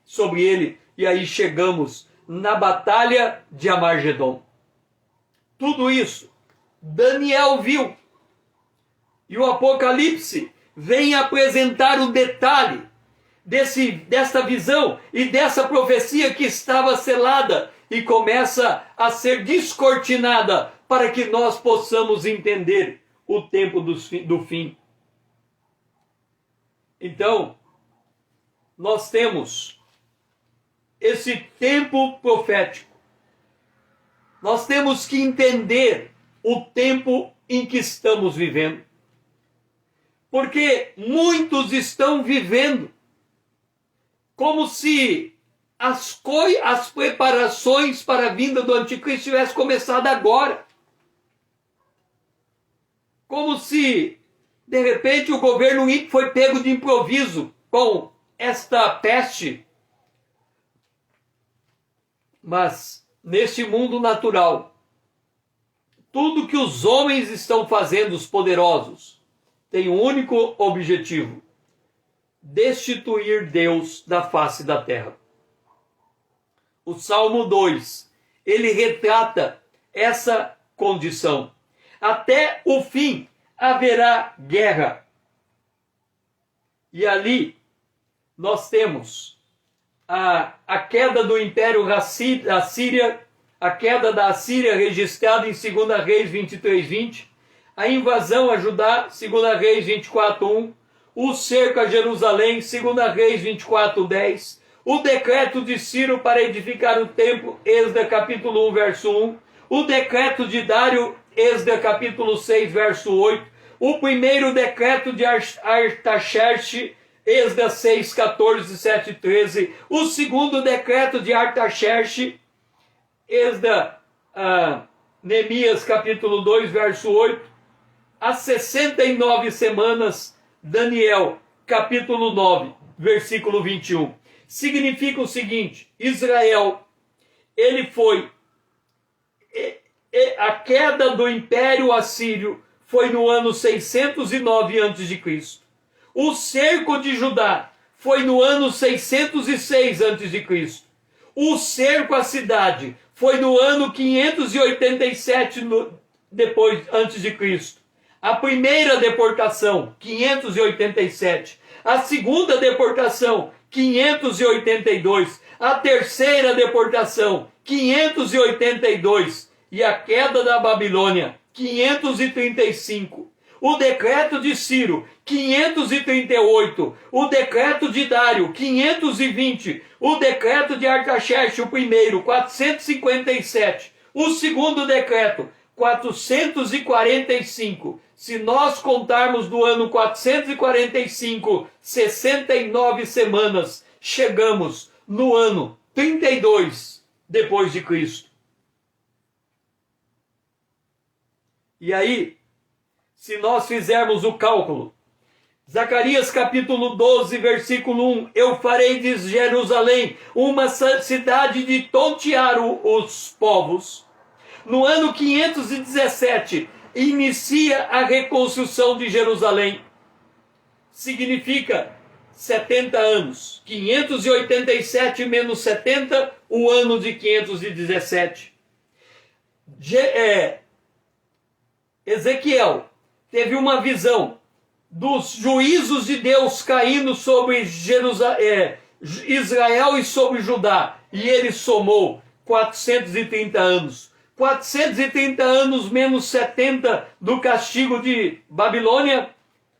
chegamos na batalha de Amargedon. Tudo isso Daniel viu, e o Apocalipse vem apresentar o detalhe desta visão e dessa profecia que estava selada e começa a ser descortinada para que nós possamos entender o tempo do fim. Então, nós temos esse tempo profético. Nós temos que entender o tempo em que estamos vivendo. Porque muitos estão vivendo como se as preparações para a vinda do anticristo tivessem começado agora. Como se, de repente, o governo ímpio foi pego de improviso com esta peste. Mas, neste mundo natural, tudo que os homens estão fazendo, os poderosos, tem um único objetivo: destituir Deus da face da terra. O Salmo 2, ele retrata essa condição. Até o fim haverá guerra. E ali nós temos a queda do Império Assíria, a queda da Assíria registrada em 2 Reis 23:20, a invasão a Judá, 2 Reis 24:1, o cerco a Jerusalém, 2 Reis 24:10, o decreto de Ciro para edificar o templo, Esdras capítulo 1, verso 1, o decreto de Dário, Esdras capítulo 6, verso 8, o primeiro decreto de Artaxerxes, Esdras 6, 14, 7, 13, o segundo decreto de Artaxerxes, Neemias capítulo 2, verso 8, as 69 semanas, Daniel capítulo 9, versículo 21. Significa o seguinte: Israel, ele foi, a queda do Império Assírio foi no ano 609 a.C. O cerco de Judá foi no ano 606 a.C. O cerco à cidade foi no ano 587 depois antes de Cristo. A primeira deportação, 587. A segunda deportação, 582. A terceira deportação, 582. E a queda da Babilônia, 535. O decreto de Ciro, 538. O decreto de Dário, 520. O decreto de Artaxerxes, o primeiro, 457. O segundo decreto, 445. Se nós contarmos do ano 445, 69 semanas, chegamos no ano 32 depois de Cristo. E aí, se nós fizermos o cálculo, Zacarias capítulo 12, versículo 1, eu farei de Jerusalém uma cidade de tontear os povos. No ano 517, inicia a reconstrução de Jerusalém. Significa 70 anos. 587 menos 70, o ano de 517. Ezequiel teve uma visão dos juízos de Deus caindo sobre Israel e sobre Judá. E ele somou 430 anos. 430 anos menos 70 do castigo de Babilônia,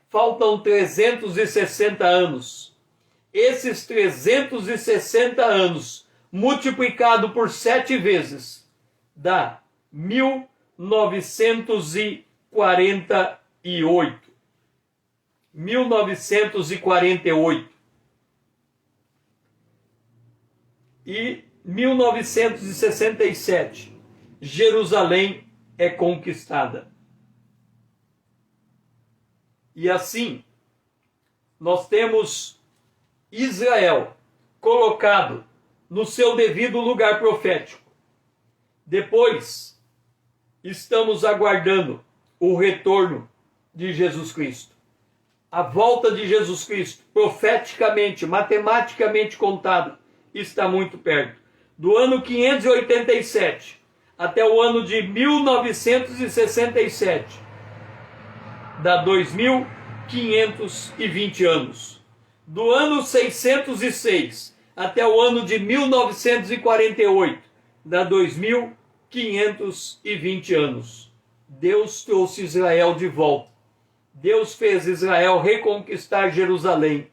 faltam 360 anos. Esses 360 anos, multiplicado por 7 vezes, dá 1948. 1948. E 1967. Jerusalém é conquistada. E assim, nós temos Israel colocado no seu devido lugar profético. Depois, estamos aguardando o retorno de Jesus Cristo. A volta de Jesus Cristo, profeticamente, matematicamente contado, está muito perto. Do ano 587 até o ano de 1967, dá 2.520 anos. Do ano 606 até o ano de 1948, dá 2.520 520 anos. Deus trouxe Israel de volta. Deus fez Israel reconquistar Jerusalém.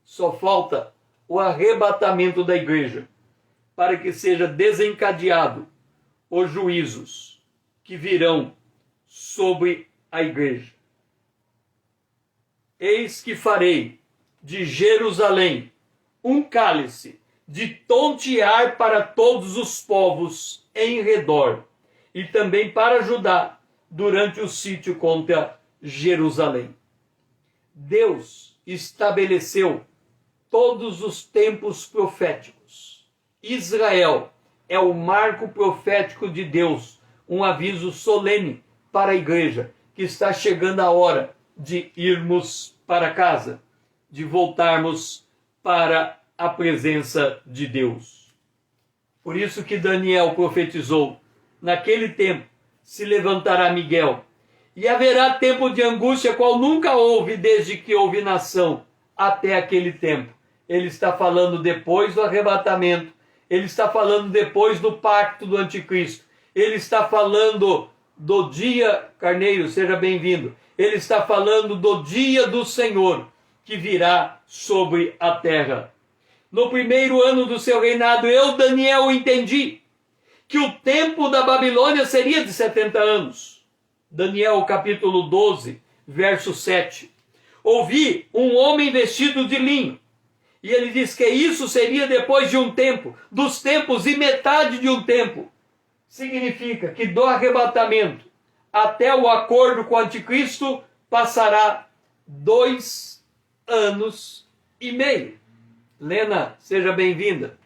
Só falta o arrebatamento da igreja, para que seja desencadeado os juízos que virão sobre a igreja. Eis que farei de Jerusalém um cálice de tontear para todos os povos em redor, e também para Judá durante o sítio contra Jerusalém. Deus estabeleceu todos os tempos proféticos. Israel é o marco profético de Deus, um aviso solene para a igreja, que está chegando a hora de irmos para casa, de voltarmos para a presença de Deus. Por isso que Daniel profetizou: naquele tempo se levantará Miguel, e haverá tempo de angústia qual nunca houve desde que houve nação até aquele tempo. Ele está falando depois do arrebatamento, ele está falando depois do pacto do anticristo, ele está falando do dia, Carneiro, seja bem-vindo, ele está falando do dia do Senhor que virá sobre a terra. No primeiro ano do seu reinado, eu, Daniel, entendi que o tempo da Babilônia seria de 70 anos. Daniel capítulo 12, verso 7. Ouvi um homem vestido de linho, e ele diz que isso seria depois de um tempo, dos tempos e metade de um tempo. Significa que do arrebatamento até o acordo com o anticristo passará 2 anos e meio. Lena, seja bem-vinda.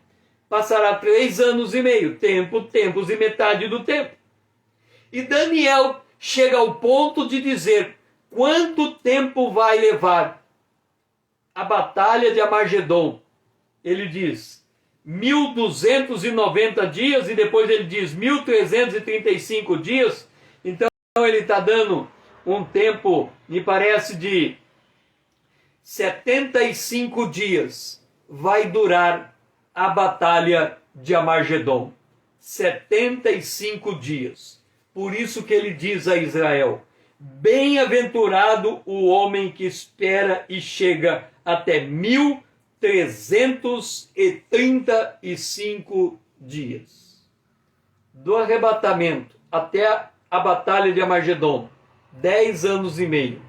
Passará 3 anos e meio, tempos e metade do tempo. E Daniel chega ao ponto de dizer quanto tempo vai levar a batalha de Armagedon. Ele diz 1290 dias, e depois ele diz 1335 dias. Então ele está dando um tempo, me parece, de 75 dias vai durar a batalha de Armagedon. 75 dias. Por isso que ele diz a Israel: bem-aventurado o homem que espera e chega até 1335 dias. Do arrebatamento até a batalha de Armagedon, 10 anos e meio.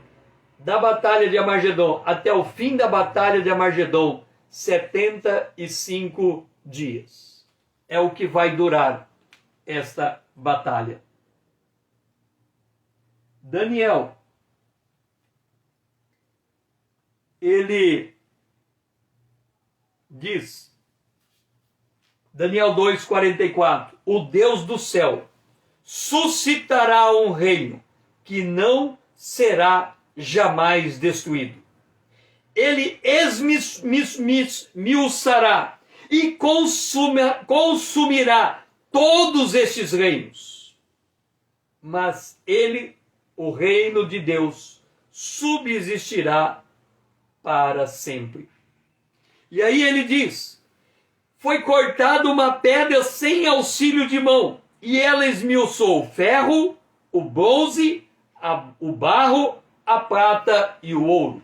Da batalha de Armagedon até o fim da batalha de Armagedon, 75 dias. É o que vai durar esta batalha. Daniel, ele diz, Daniel 2,44, o Deus do céu suscitará um reino que não será jamais destruído. Ele esmiuçará e consumirá todos estes reinos. Mas ele, o reino de Deus, subsistirá para sempre. E aí ele diz: foi cortada uma pedra sem auxílio de mão, e ela esmiuçou o ferro, o bronze, o barro, a prata e o ouro.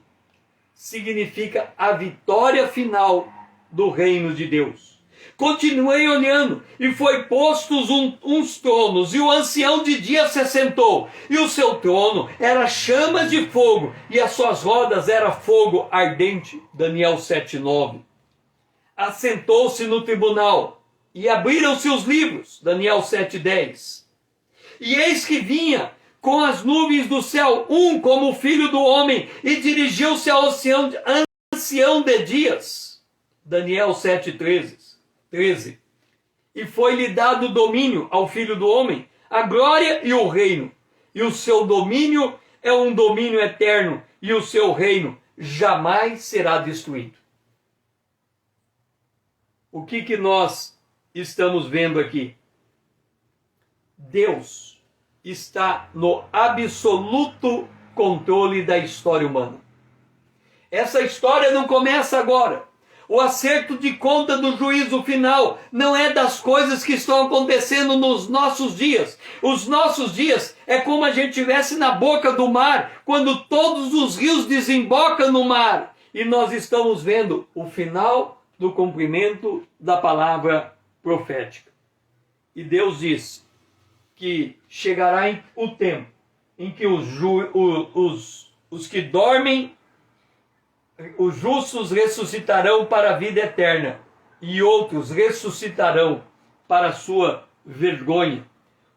Significa a vitória final do reino de Deus. Continuei olhando, e foi postos uns tronos, e o ancião de dia se assentou, e o seu trono era chamas de fogo, e as suas rodas era fogo ardente. Daniel 7,9. Assentou-se no tribunal, e abriram-se os livros. Daniel 7,10. E eis que vinha com as nuvens do céu um como o filho do homem, e dirigiu-se ao ancião de dias. Daniel 7,13. E foi-lhe dado domínio ao filho do homem, a glória e o reino. E o seu domínio é um domínio eterno, e o seu reino jamais será destruído. O que nós estamos vendo aqui? Deus está no absoluto controle da história humana. Essa história não começa agora. O acerto de conta do juízo final não é das coisas que estão acontecendo nos nossos dias. Os nossos dias é como a gente estivesse na boca do mar, quando todos os rios desembocam no mar. E nós estamos vendo o final do cumprimento da palavra profética. E Deus diz que chegará o tempo em que os que dormem, os justos ressuscitarão para a vida eterna, e outros ressuscitarão para a sua vergonha.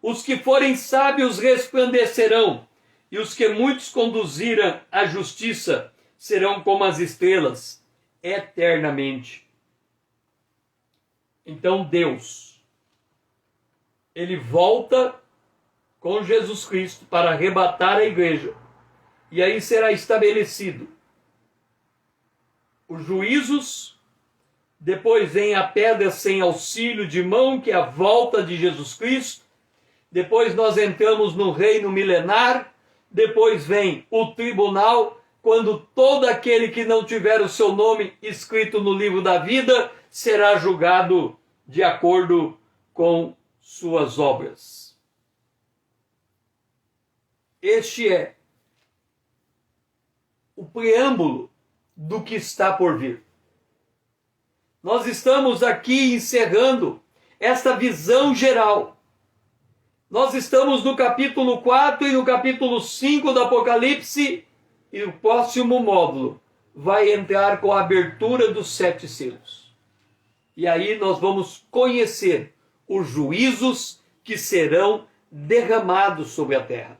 Os que forem sábios resplandecerão, e os que muitos conduziram à justiça serão como as estrelas eternamente. Então Deus, Ele volta com Jesus Cristo para arrebatar a igreja, e aí será estabelecido os juízos, depois vem a pedra sem auxílio de mão, que é a volta de Jesus Cristo, depois nós entramos no reino milenar, depois vem o tribunal, quando todo aquele que não tiver o seu nome escrito no livro da vida será julgado de acordo com suas obras. Este é o preâmbulo do que está por vir. Nós estamos aqui encerrando esta visão geral. Nós estamos no capítulo 4 e no capítulo 5 do Apocalipse, e o próximo módulo vai entrar com a abertura dos 7 selos. E aí nós vamos conhecer os juízos que serão derramados sobre a terra.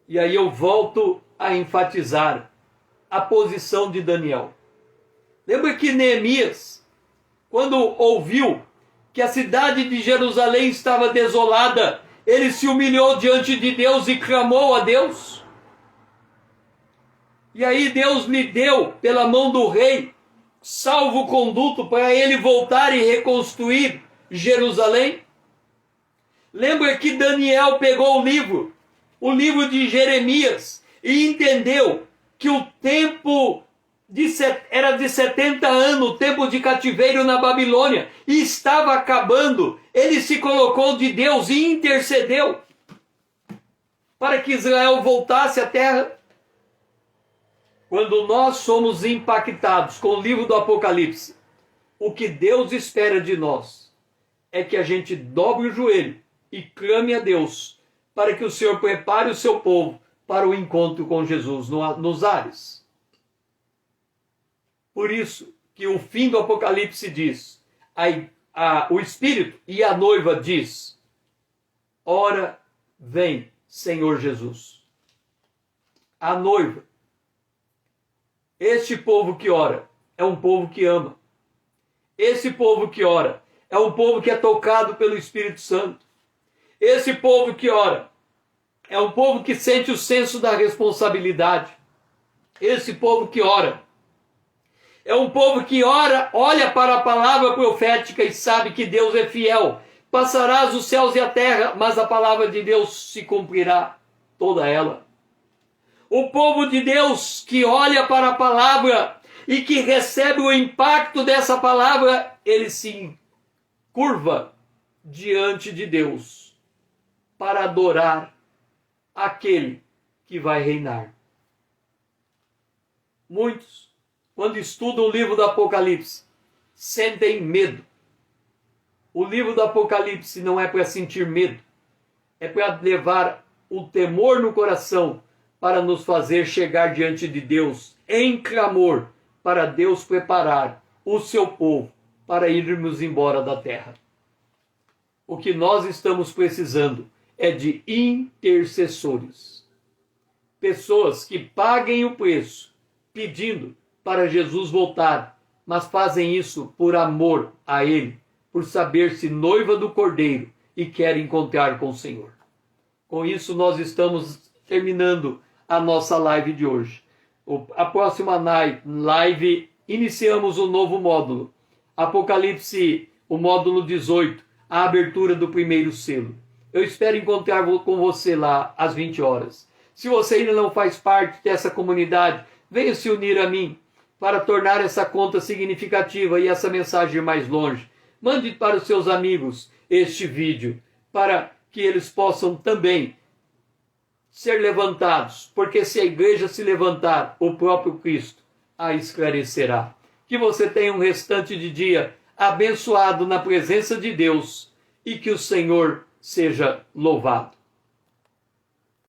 E aí eu volto a enfatizar a posição de Daniel. Lembra que Neemias, quando ouviu que a cidade de Jerusalém estava desolada, ele se humilhou diante de Deus e clamou a Deus? E aí Deus lhe deu, pela mão do rei, salvo-conduto para ele voltar e reconstruir Jerusalém? Lembra que Daniel pegou o livro de Jeremias, e entendeu que o tempo era de 70 anos, o tempo de cativeiro na Babilônia, e estava acabando. Ele se colocou de Deus e intercedeu para que Israel voltasse à terra. Quando nós somos impactados com o livro do Apocalipse, o que Deus espera de nós é que a gente dobre o joelho e clame a Deus para que o Senhor prepare o seu povo para o encontro com Jesus nos ares. Por isso que o fim do Apocalipse diz, o Espírito e a noiva diz, ora vem, Senhor Jesus. A noiva, este povo que ora, é um povo que ama. Esse povo que ora, é um povo que é tocado pelo Espírito Santo. Esse povo que ora, é um povo que sente o senso da responsabilidade. Esse povo que ora, é um povo que ora, olha para a palavra profética e sabe que Deus é fiel. Passarás os céus e a terra, mas a palavra de Deus se cumprirá toda ela. O povo de Deus que olha para a palavra e que recebe o impacto dessa palavra, ele se curva diante de Deus para adorar aquele que vai reinar. Muitos, quando estudam o livro do Apocalipse, sentem medo. O livro do Apocalipse não é para sentir medo, é para levar o temor no coração, para nos fazer chegar diante de Deus em clamor, para Deus preparar o seu povo para irmos embora da terra. O que nós estamos precisando é de intercessores. Pessoas que paguem o preço, pedindo para Jesus voltar, mas fazem isso por amor a Ele, por saber-se noiva do Cordeiro e querem encontrar com o Senhor. Com isso nós estamos terminando a nossa live de hoje. A próxima live iniciamos um novo módulo. Apocalipse, o módulo 18, a abertura do primeiro selo. Eu espero encontrar com você lá às 20 horas. Se você ainda não faz parte dessa comunidade, venha se unir a mim. para tornar essa conta significativa e essa mensagem ir mais longe. Mande para os seus amigos este vídeo, para que eles possam também ser levantados, porque se a igreja se levantar, o próprio Cristo a esclarecerá. Que você tenha um restante de dia abençoado na presença de Deus e que o Senhor seja louvado.